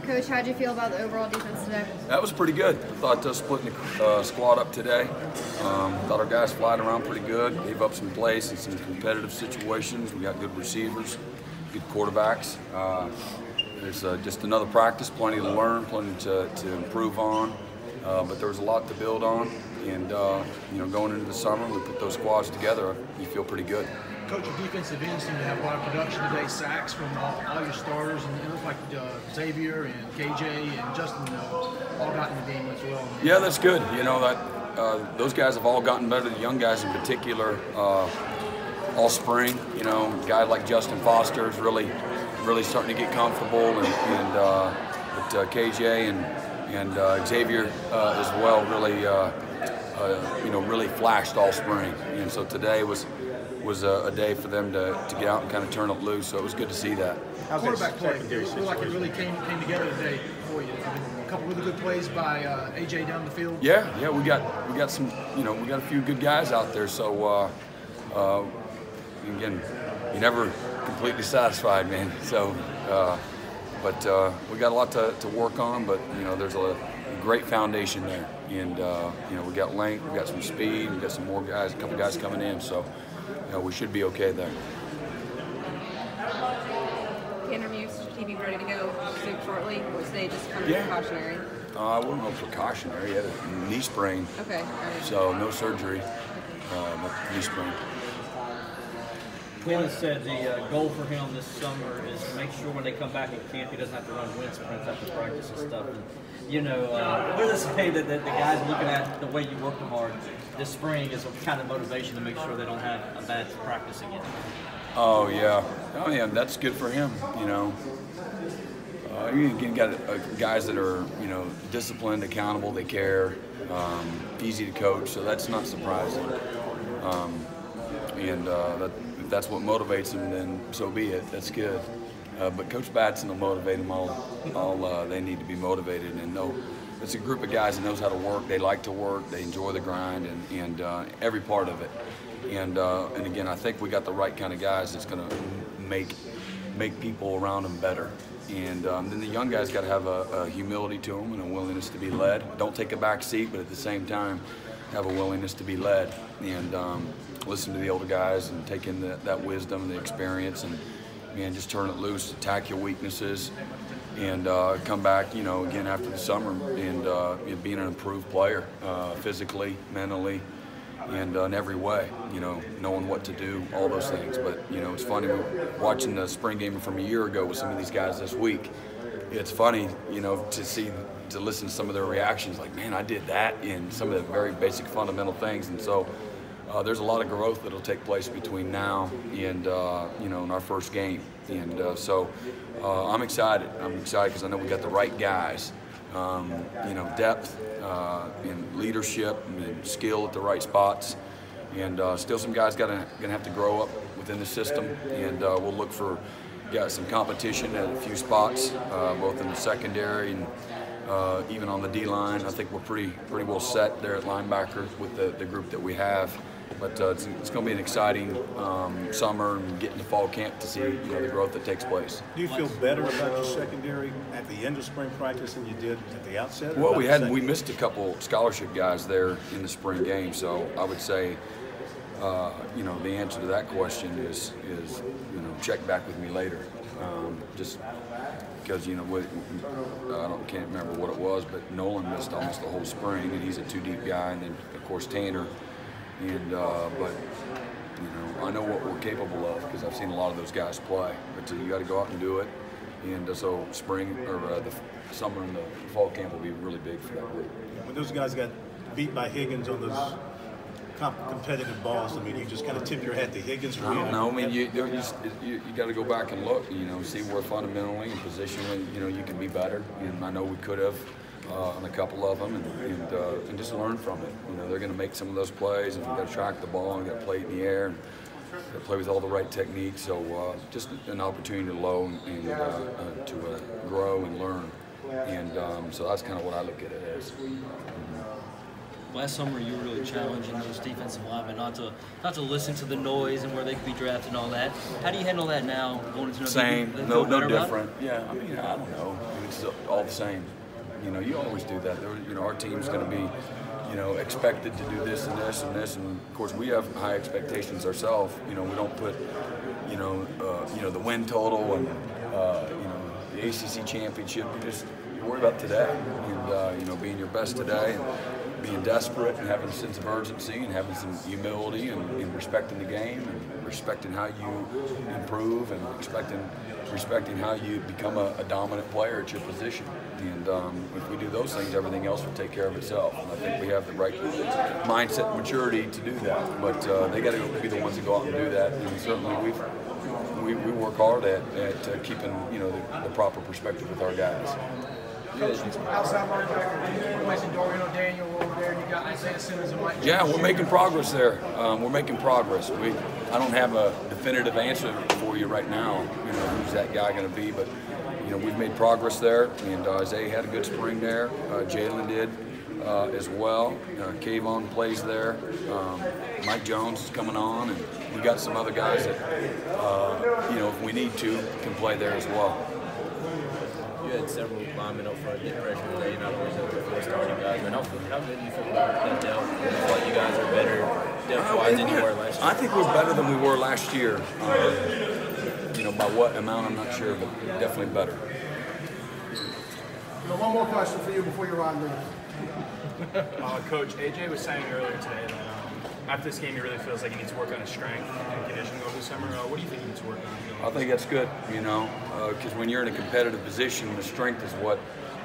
Coach, how'd you feel about the overall defense today? That was pretty good. I thought splitting the squad up today. Thought our guys flied around pretty good. Gave up some plays in some competitive situations. We got good receivers, good quarterbacks. There's just another practice, plenty to learn, plenty to improve on. But there was a lot to build on. And going into the summer, we put those squads together. You feel pretty good. Coach, your defensive ends seem to have a lot of production today, sacks from all your starters, and it looks like Xavier and KJ and Justin all got in the game as well. Yeah, that's good. Those guys have all gotten better. The young guys in particular, all spring. A guy like Justin Foster is really starting to get comfortable, but KJ and Xavier as well really flashed all spring. And so today was a day for them to get out and kind of turn it loose. So it was good to see that. Quarterback play, it looked like it really came together today for you. A couple really good plays by AJ down the field. Yeah, we got some, we got a few good guys out there. So again, you're never completely satisfied, man. So, but we got a lot to work on. But there's a great foundation there, and we got length, we got some speed, we got some more guys, a couple guys coming in. So. We should be okay there. Interviews, should he be ready to go shortly? Or was they just kind of precautionary? I wouldn't know precautionary. He had a knee sprain. Okay. All right. So no surgery, but knee sprain. Quinn said the goal for him this summer is to make sure when they come back in camp he doesn't have to run wind sprints after practice and stuff. And, we're just saying that the guys are looking at the way you work them hard this spring is a kind of motivation to make sure they don't have a bad practice again. Oh yeah, that's good for him. You got guys that are disciplined, accountable, they care, easy to coach, so that's not surprising. If that's what motivates them, then so be it. That's good. But Coach Batson will motivate them all they need to be motivated, and know it's a group of guys that knows how to work. They like to work. They enjoy the grind and every part of it. And again, I think we got the right kind of guys that's going to make people around them better. And then the young guys got to have a humility to them and a willingness to be led. Don't take a back seat, but at the same time, have a willingness to be led and listen to the older guys and take in that wisdom, the experience, and just turn it loose, attack your weaknesses, and come back, again after the summer and being an improved player, physically, mentally, and in every way, knowing what to do, all those things. But, it's funny, watching the spring game from a year ago with some of these guys this week, it's funny, to listen to some of their reactions, like, man, I did that, and some of the very basic fundamental things. And so there's a lot of growth that'll take place between now and, in our first game. And so I'm excited. Because I know we got the right guys, depth and leadership and skill at the right spots. And still some guys gonna have to grow up within the system. And we'll look for some competition at a few spots, both in the secondary and even on the D-line. I think we're pretty well set there at linebacker with the group that we have. But it's going to be an exciting summer and get into fall camp to see the growth that takes place. Do you feel better about your secondary at the end of spring practice than you did at the outset? Well, we missed a couple scholarship guys there in the spring game, so I would say the answer to that question is check back with me later. Just because I can't remember what it was, but Nolan missed almost the whole spring, and he's a two-deep guy, and then of course Tanner. And but I know what we're capable of because I've seen a lot of those guys play. But you got to go out and do it. And so spring or the summer and the fall camp will be really big for that group. When those guys got beat by Higgins on those competitive balls, you just kind of tip your hat to Higgins. I don't know. You got to go back and look. See where fundamentally and positionally, you can be better. And I know we could have. On a couple of them, and just learn from it. They're going to make some of those plays, and you've got to track the ball, and you've got to play it in the air, and got to play with all the right techniques. So just an opportunity to learn and to grow and learn. And so that's kind of what I look at it as. last summer you were really challenging those defensive linemen not to listen to the noise and where they could be drafted and all that. How do you handle that now going into Same, game? no different. Yeah, I mean, I don't know. I mean, it's all the same. You know, you always do that. You know, our team's going to be, you know, expected to do this and this and this, and of course we have high expectations ourselves. You know, we don't put, you know, the win total and you know, the ACC championship. You worry about today, and you know, being your best today, and being desperate, and having a sense of urgency, and having some humility, and respecting the game, and respecting how you improve, and respecting how you become a dominant player at your position. And if we do those things, everything else will take care of itself. And I think we have the right mindset and maturity to do that. But they got to be the ones that go out and do that. And certainly we work hard at keeping, you know, the proper perspective with our guys. Outside linebacker, you mentioned Dorian O'Daniel over there. You got Isaiah Simmons and Mike. Yeah, we're making progress there. We're making progress. I don't have a definitive answer for you right now. You know, who's that guy going to be? But you know, we've made progress there. And Isaiah had a good spring there. Jalen did as well. Kayvon plays there. Mike Jones is coming on, and we got some other guys that you know, if we need to, can play there as well. You had several linemen up front get pressure today, not only the four starting guys, but how good do you feel about that depth? Do you feel like you guys are better depth-wise than you were last year? I think we're better than we were last year. You know, by what amount, I'm not sure, but definitely better. One more question for you before you run leaves. Coach, AJ was saying earlier today that after this game he really feels like he needs to work on his strength and conditioning over the summer. What do you think he needs to work on? I think that's good, you know, because when you're in a competitive position, the strength is what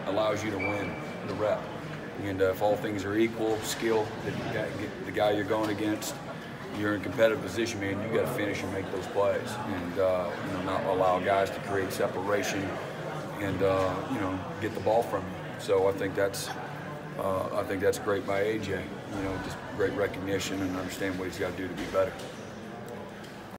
allows you to win the rep. And if all things are equal, skill, the guy you're going against, you're in a competitive position, man, you got to finish and make those plays, and you know, not allow guys to create separation and you know, get the ball from you. So I think that's great by AJ. You know, just great recognition and understand what he's got to do to be better.